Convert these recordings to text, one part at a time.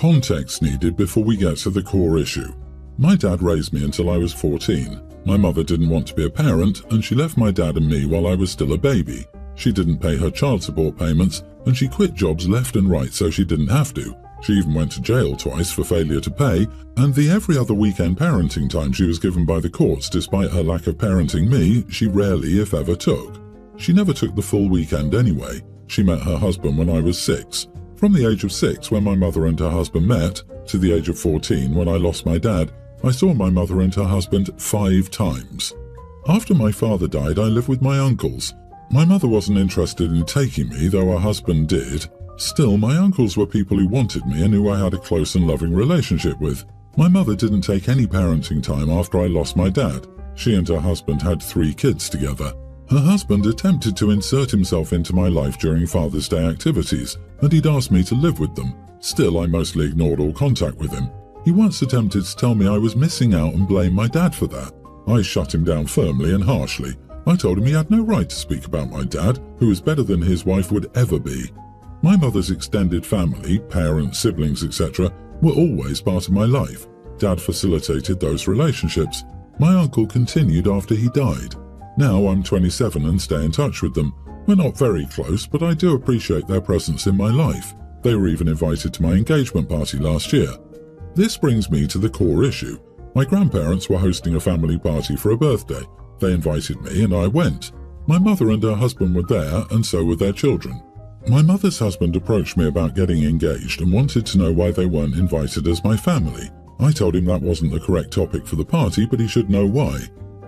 context needed before we get to the core issue. My dad raised me until I was 14. My mother didn't want to be a parent, and she left my dad and me while I was still a baby. She didn't pay her child support payments, and she quit jobs left and right so she didn't have to. She even went to jail twice for failure to pay, and the every other weekend parenting time she was given by the courts despite her lack of parenting me, she rarely, if ever, took. She never took the full weekend anyway. She met her husband when I was 6. From the age of 6, when my mother and her husband met, to the age of 14, when I lost my dad, I saw my mother and her husband 5 times. After my father died, I lived with my uncles. My mother wasn't interested in taking me, though her husband did. Still, my uncles were people who wanted me and who I had a close and loving relationship with. My mother didn't take any parenting time after I lost my dad. She and her husband had 3 kids together. Her husband attempted to insert himself into my life during Father's Day activities, and he'd asked me to live with them. Still, I mostly ignored all contact with him. He once attempted to tell me I was missing out and blame my dad for that. I shut him down firmly and harshly. I told him he had no right to speak about my dad, who was better than his wife would ever be. My mother's extended family, parents, siblings, etc., were always part of my life. Dad facilitated those relationships. My uncle continued after he died. Now I'm 27 and stay in touch with them. We're not very close, but I do appreciate their presence in my life. They were even invited to my engagement party last year. This brings me to the core issue. My grandparents were hosting a family party for a birthday. They invited me and I went. My mother and her husband were there, and so were their children. My mother's husband approached me about getting engaged and wanted to know why they weren't invited as my family. I told him that wasn't the correct topic for the party, but he should know why.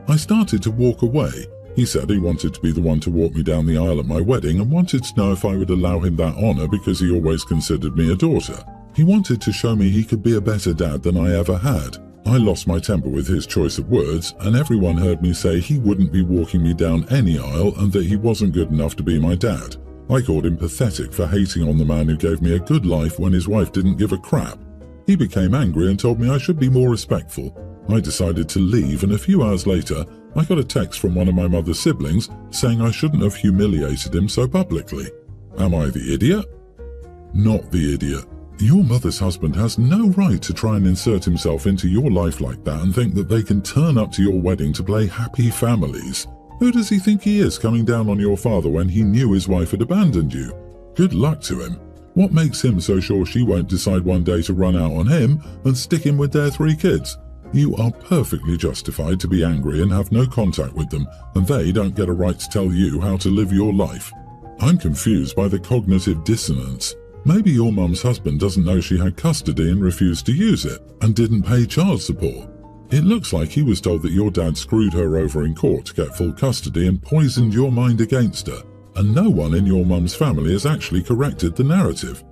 I started to walk away. He said he wanted to be the one to walk me down the aisle at my wedding and wanted to know if I would allow him that honor because he always considered me a daughter. He wanted to show me he could be a better dad than I ever had. I lost my temper with his choice of words, and everyone heard me say he wouldn't be walking me down any aisle and that he wasn't good enough to be my dad. I called him pathetic for hating on the man who gave me a good life when his wife didn't give a crap. He became angry and told me I should be more respectful. I decided to leave, and a few hours later, I got a text from one of my mother's siblings saying I shouldn't have humiliated him so publicly. Am I the idiot? Not the idiot. Your mother's husband has no right to try and insert himself into your life like that and think that they can turn up to your wedding to play happy families. Who does he think he is, coming down on your father when he knew his wife had abandoned you? Good luck to him. What makes him so sure she won't decide one day to run out on him and stick him with their 3 kids? You are perfectly justified to be angry and have no contact with them, and they don't get a right to tell you how to live your life. I'm confused by the cognitive dissonance. Maybe your mum's husband doesn't know she had custody and refused to use it, and didn't pay child support. It looks like he was told that your dad screwed her over in court to get full custody and poisoned your mind against her, and no one in your mum's family has actually corrected the narrative.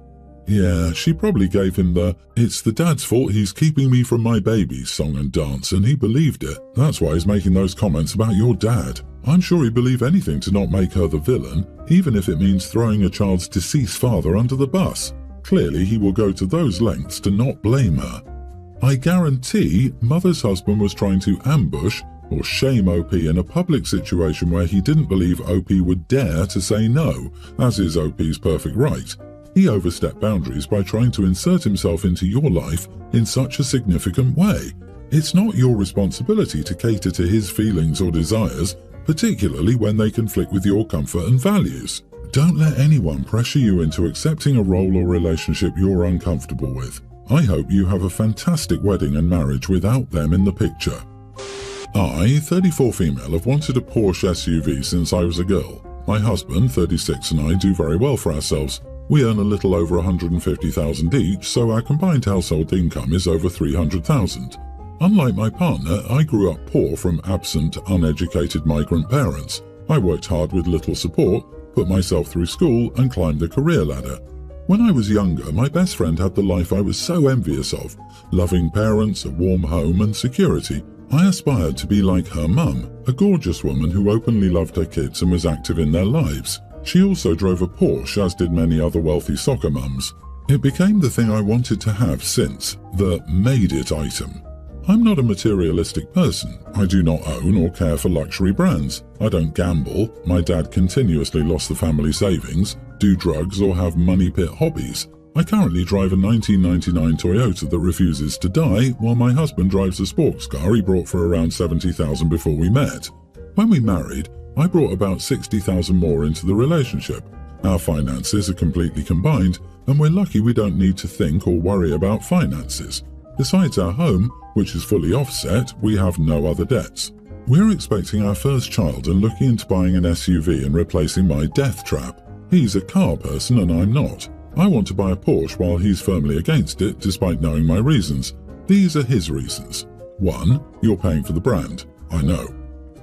Yeah, she probably gave him the "it's the dad's fault he's keeping me from my babies" song and dance, and he believed it. That's why he's making those comments about your dad. I'm sure he'd believe anything to not make her the villain, even if it means throwing a child's deceased father under the bus. Clearly, he will go to those lengths to not blame her. I guarantee mother's husband was trying to ambush or shame OP in a public situation where he didn't believe OP would dare to say no, as is OP's perfect right. He overstepped boundaries by trying to insert himself into your life in such a significant way. It's not your responsibility to cater to his feelings or desires, particularly when they conflict with your comfort and values. Don't let anyone pressure you into accepting a role or relationship you're uncomfortable with. I hope you have a fantastic wedding and marriage without them in the picture. I, 34 female, have wanted a Porsche SUV since I was a girl. My husband, 36, and I do very well for ourselves. We earn a little over $150,000 each, so our combined household income is over $300,000. Unlike my partner, I grew up poor from absent, uneducated migrant parents. I worked hard with little support, put myself through school, and climbed the career ladder. When I was younger, my best friend had the life I was so envious of: loving parents, a warm home, and security. I aspired to be like her mum, a gorgeous woman who openly loved her kids and was active in their lives. She also drove a Porsche, as did many other wealthy soccer mums. It became the thing I wanted to have since, the made-it item. I'm not a materialistic person. I do not own or care for luxury brands. I don't gamble. My dad continuously lost the family savings, do drugs, or have money pit hobbies. I currently drive a 1999 Toyota that refuses to die, while my husband drives a sports car he bought for around $70,000 before we met. When we married, I brought about $60,000 more into the relationship. Our finances are completely combined, and we're lucky we don't need to think or worry about finances. Besides our home, which is fully offset, we have no other debts. We're expecting our first child and looking into buying an SUV and replacing my death trap. He's a car person and I'm not. I want to buy a Porsche while he's firmly against it, despite knowing my reasons. These are his reasons. 1. You're paying for the brand. I know.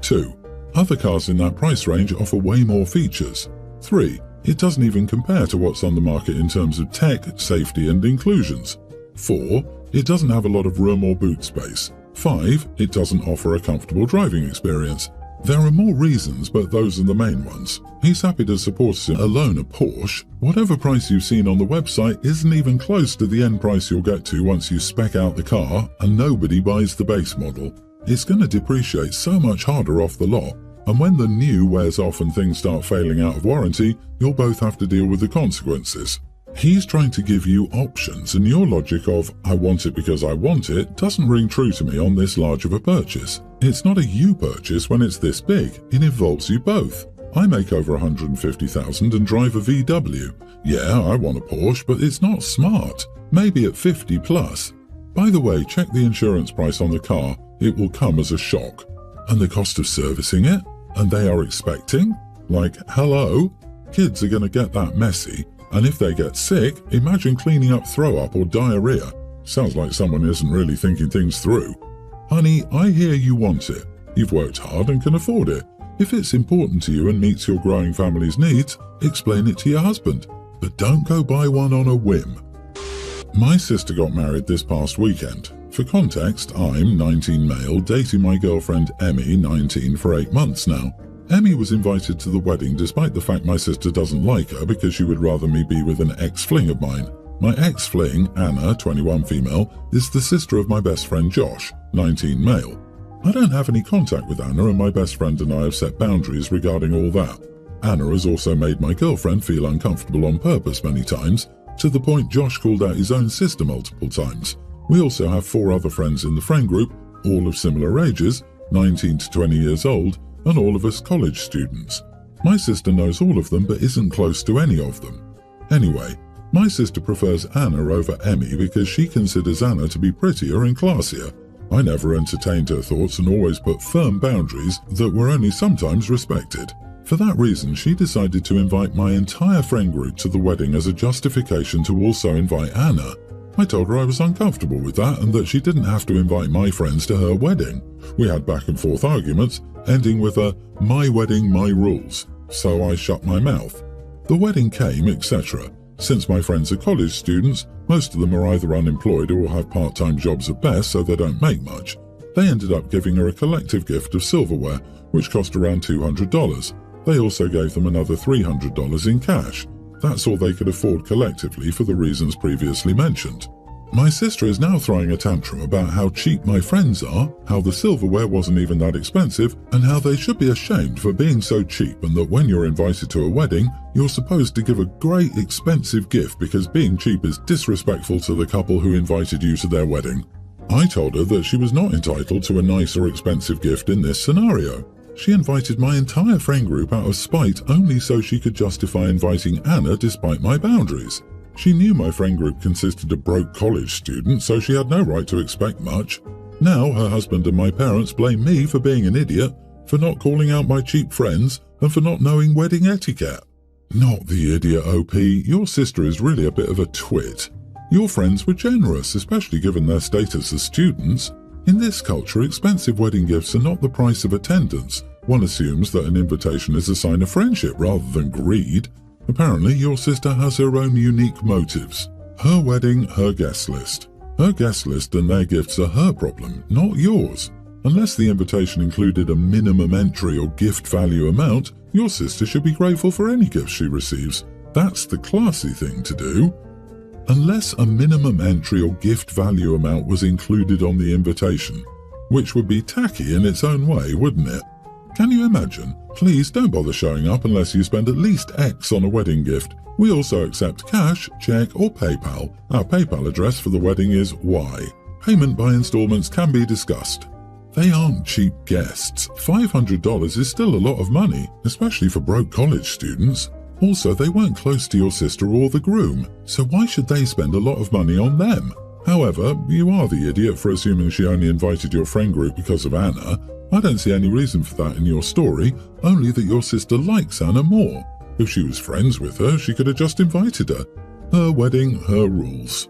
2. Other cars in that price range offer way more features. 3. It doesn't even compare to what's on the market in terms of tech, safety and inclusions. 4. It doesn't have a lot of room or boot space. 5. It doesn't offer a comfortable driving experience. There are more reasons, but those are the main ones. He's happy to support us in alone a Porsche. Whatever price you've seen on the website isn't even close to the end price you'll get to once you spec out the car and nobody buys the base model. It's going to depreciate so much harder off the lot, and when the new wears off and things start failing out of warranty, you'll both have to deal with the consequences. He's trying to give you options, and your logic of, I want it because I want it, doesn't ring true to me on this large of a purchase. It's not a you purchase when it's this big. It involves you both. I make over $150,000 and drive a VW. Yeah, I want a Porsche, but it's not smart. Maybe at 50 plus. By the way, check the insurance price on the car. It will come as a shock. And the cost of servicing it? And they are expecting? Like, hello? Kids are going to get that messy. And if they get sick, imagine cleaning up throw-up or diarrhea. Sounds like someone isn't really thinking things through. Honey, I hear you want it. You've worked hard and can afford it. If it's important to you and meets your growing family's needs, explain it to your husband. But don't go buy one on a whim. My sister got married this past weekend. For context, I'm 19 male, dating my girlfriend Emmy, 19, for 8 months now. Emmy was invited to the wedding despite the fact my sister doesn't like her because she would rather me be with an ex-fling of mine. My ex-fling, Anna, 21 female, is the sister of my best friend Josh, 19 male. I don't have any contact with Anna, and my best friend and I have set boundaries regarding all that. Anna has also made my girlfriend feel uncomfortable on purpose many times, to the point Josh called out his own sister multiple times. We also have 4 other friends in the friend group, all of similar ages, 19 to 20 years old, and all of us college students. My sister knows all of them but isn't close to any of them. Anyway, my sister prefers Anna over Emmy because she considers Anna to be prettier and classier. I never entertained her thoughts and always put firm boundaries that were only sometimes respected. For that reason, she decided to invite my entire friend group to the wedding as a justification to also invite Anna. I told her I was uncomfortable with that and that she didn't have to invite my friends to her wedding. We had back and forth arguments, ending with a "my wedding, my rules," so I shut my mouth. The wedding came, etc. Since my friends are college students, most of them are either unemployed or have part-time jobs at best, so they don't make much. They ended up giving her a collective gift of silverware, which cost around $200. They also gave them another $300 in cash. That's all they could afford collectively for the reasons previously mentioned. My sister is now throwing a tantrum about how cheap my friends are, how the silverware wasn't even that expensive, and how they should be ashamed for being so cheap, and that when you're invited to a wedding, you're supposed to give a great expensive gift because being cheap is disrespectful to the couple who invited you to their wedding. I told her that she was not entitled to a nice or expensive gift in this scenario. She invited my entire friend group out of spite only so she could justify inviting Anna despite my boundaries. She knew my friend group consisted of broke college students, so she had no right to expect much. Now her husband and my parents blame me for being an idiot, for not calling out my cheap friends, and for not knowing wedding etiquette. Not the idiot, OP. Your sister is really a bit of a twit. Your friends were generous, especially given their status as students. In this culture, expensive wedding gifts are not the price of attendance. One assumes that an invitation is a sign of friendship rather than greed. Apparently, your sister has her own unique motives. Her wedding, her guest list. Her guest list and their gifts are her problem, not yours. Unless the invitation included a minimum entry or gift value amount, your sister should be grateful for any gift she receives. That's the classy thing to do. Unless a minimum entry or gift value amount was included on the invitation, which would be tacky in its own way, wouldn't it? Can you imagine? Please don't bother showing up unless you spend at least X on a wedding gift. We also accept cash, check or PayPal. Our PayPal address for the wedding is Y. Payment by installments can be discussed. They aren't cheap guests. $500 is still a lot of money, especially for broke college students. Also, they weren't close to your sister or the groom, so why should they spend a lot of money on them? However, you are the idiot for assuming she only invited your friend group because of Anna. I don't see any reason for that in your story, only that your sister likes Anna more. If she was friends with her, she could have just invited her. Her wedding, her rules.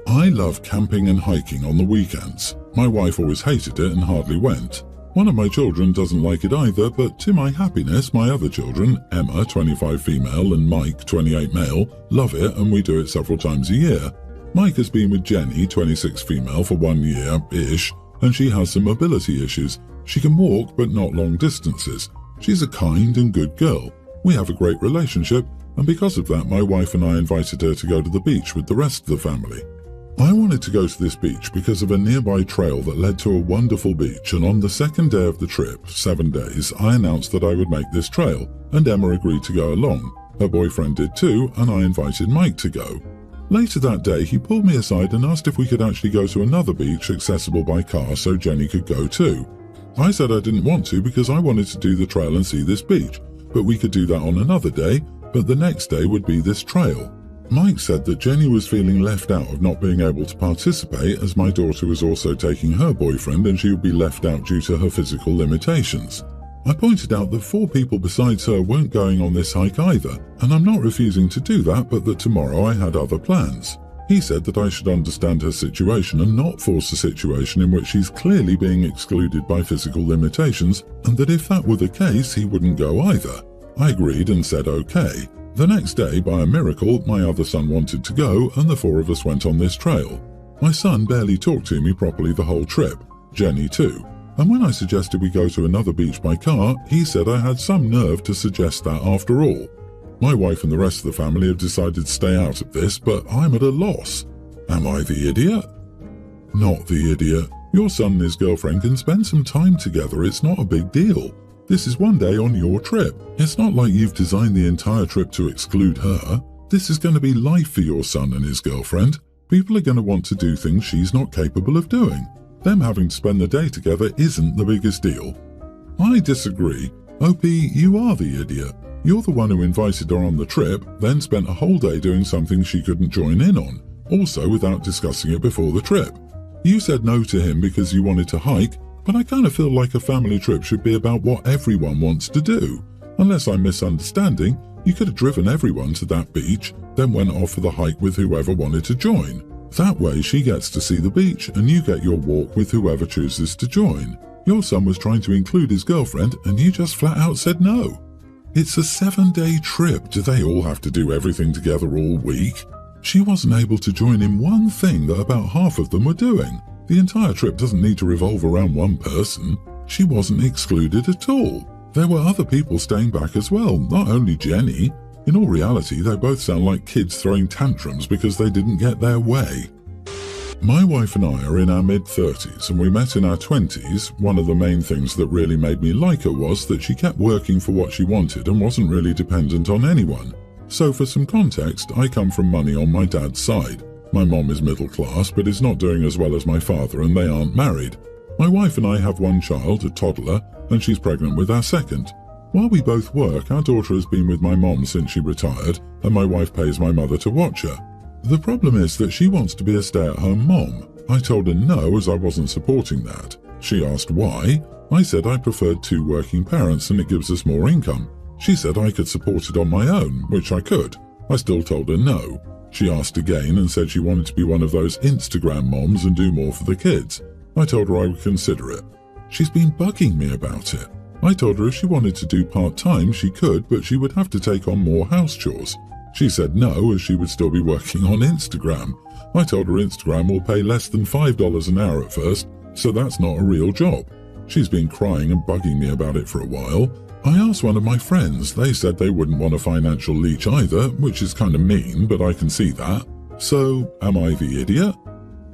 I love camping and hiking on the weekends. My wife always hated it and hardly went. One of my children doesn't like it either, but to my happiness, my other children, Emma, 25 female, and Mike, 28 male, love it and we do it several times a year. Mike has been with Jenny, 26 female, for 1 year-ish, and she has some mobility issues. She can walk, but not long distances. She's a kind and good girl. We have a great relationship, and because of that, my wife and I invited her to go to the beach with the rest of the family. I wanted to go to this beach because of a nearby trail that led to a wonderful beach, and on the second day of the trip, 7 days, I announced that I would make this trail, and Emma agreed to go along. Her boyfriend did too, and I invited Mike to go. Later that day, he pulled me aside and asked if we could actually go to another beach accessible by car so Jenny could go too. I said I didn't want to because I wanted to do the trail and see this beach, but we could do that on another day, but the next day would be this trail. Mike said that Jenny was feeling left out of not being able to participate as my daughter was also taking her boyfriend and she would be left out due to her physical limitations. I pointed out that 4 people besides her weren't going on this hike either, and I'm not refusing to do that, but that tomorrow I had other plans. He said that I should understand her situation and not force a situation in which she's clearly being excluded by physical limitations, and that if that were the case, he wouldn't go either. I agreed and said okay. The next day, by a miracle, my other son wanted to go, and the 4 of us went on this trail. My son barely talked to me properly the whole trip, Jenny too, and when I suggested we go to another beach by car, he said I had some nerve to suggest that after all. My wife and the rest of the family have decided to stay out of this, but I'm at a loss. Am I the idiot? Not the idiot. Your son and his girlfriend can spend some time together, it's not a big deal. This is 1 day on your trip. It's not like you've designed the entire trip to exclude her. This is going to be life for your son and his girlfriend. People are going to want to do things she's not capable of doing. Them having to spend the day together isn't the biggest deal. I disagree. OP, you are the idiot. You're the one who invited her on the trip, then spent a whole day doing something she couldn't join in on, also without discussing it before the trip. You said no to him because you wanted to hike, but I kind of feel like a family trip should be about what everyone wants to do. Unless I'm misunderstanding, you could have driven everyone to that beach, then went off for the hike with whoever wanted to join. That way she gets to see the beach and you get your walk with whoever chooses to join. Your son was trying to include his girlfriend and you just flat out said no. It's a 7-day trip. Do they all have to do everything together all week? She wasn't able to join in one thing that about half of them were doing. The entire trip doesn't need to revolve around one person. She wasn't excluded at all. There were other people staying back as well, not only Jenny. In all reality, they both sound like kids throwing tantrums because they didn't get their way. My wife and I are in our mid-30s and we met in our 20s. One of the main things that really made me like her was that she kept working for what she wanted and wasn't really dependent on anyone. So for some context, I come from money on my dad's side. My mom is middle class but is not doing as well as my father and they aren't married. My wife and I have 1 child, a toddler, and she's pregnant with our second. While we both work, our daughter has been with my mom since she retired and my wife pays my mother to watch her. The problem is that she wants to be a stay-at-home mom. I told her no as I wasn't supporting that. She asked why. I said I preferred 2 working parents and it gives us more income. She said I could support it on my own, which I could. I still told her no. She asked again and said she wanted to be one of those Instagram moms and do more for the kids. I told her I would consider it. She's been bugging me about it. I told her if she wanted to do part-time she could, but she would have to take on more house chores. She said no, as she would still be working on Instagram. I told her Instagram will pay less than $5 an hour at first, so that's not a real job. She's been crying and bugging me about it for a while. I asked one of my friends. They said they wouldn't want a financial leech either, which is kind of mean, but I can see that. So, am I the idiot?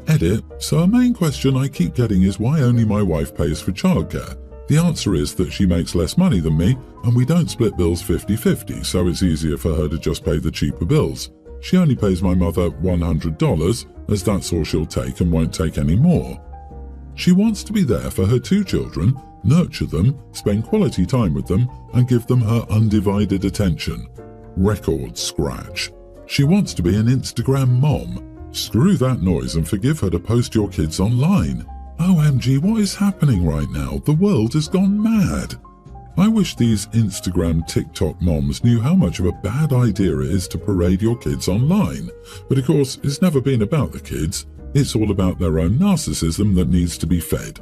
Edit. So a main question I keep getting is why only my wife pays for childcare. The answer is that she makes less money than me and we don't split bills 50-50, so it's easier for her to just pay the cheaper bills. She only pays my mother $100 as that's all she'll take and won't take any more. She wants to be there for her 2 children, nurture them, spend quality time with them and give them her undivided attention. Record scratch. She wants to be an Instagram mom. Screw that noise and forgive her to post your kids online. OMG, what is happening right now? The world has gone mad. I wish these Instagram TikTok moms knew how much of a bad idea it is to parade your kids online. But of course, it's never been about the kids. It's all about their own narcissism that needs to be fed.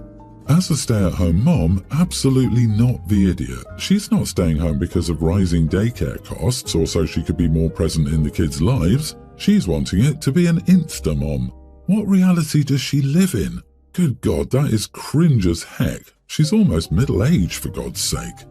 As a stay-at-home mom, absolutely not the idiot. She's not staying home because of rising daycare costs or so she could be more present in the kids' lives. She's wanting it to be an Insta mom. What reality does she live in? Good God, that is cringe as heck. She's almost middle-aged, for God's sake.